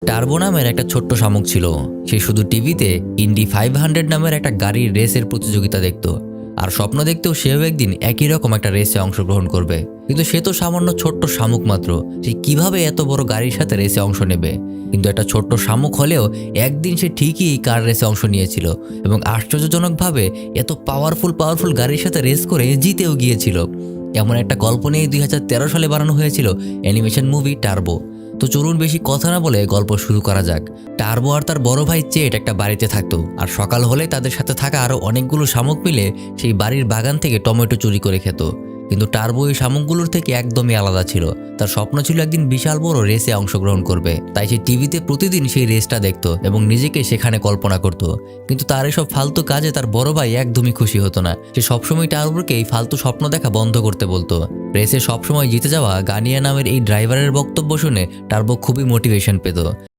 Turbo নামের একটা ছোট্ট শামুক ছিল। সে শুধু টিভিতে ইন্ডি 500 নামের একটা গাড়ির রেসের প্রতিযোগিতা দেখত, আর স্বপ্ন দেখতেও সেও একদিন একই রকম একটা রেসে অংশগ্রহণ করবে। কিন্তু সে তো সামান্য ছোট্ট শামুক মাত্র, সে কিভাবে এত বড় গাড়ির সাথে রেসে অংশ নেবে? কিন্তু একটা ছোট্ট শামুক হলেও একদিন সে ঠিকই এই কার রেসে অংশ নিয়েছিল এবং আশ্চর্যজনকভাবে এত পাওয়ারফুল গাড়ির সাথে রেস করে জিতেও গিয়েছিল। এমন একটা গল্প নিয়ে 2013 সালে বানানো হয়েছিল অ্যানিমেশন মুভি টার্বো। তো চলুন বেশি কথা না বলে গল্প শুরু করা যাক। টার্বো আর তার বড় ভাই চেট একটা বাড়িতে থাকতো, আর সকাল হলে তাদের সাথে থাকা আরো অনেকগুলো শামুক মিলে সেই বাড়ির বাগান থেকে টমেটো চুরি করে খেত। কিন্তু টার্বো এই শামুকগুলোর থেকে একদমই আলাদা ছিল। তার স্বপ্ন ছিল একদিন বিশাল বড় রেসে অংশগ্রহণ করবে, তাই সে টিভিতে প্রতিদিন সেই রেসটা দেখত এবং নিজেকে সেখানে কল্পনা করত। কিন্তু তার এসব ফালতু কাজে তার বড় ভাই একদমই খুশি হতো না। সে সবসময় টার্বোকে এই ফালতু স্বপ্ন দেখা বন্ধ করতে বলতো। রেসে সবসময় জিতে যাওয়া গানিয়া নামের এই ড্রাইভারের বক্তব্য শুনে টার্বো খুবই মোটিভেশন পেত।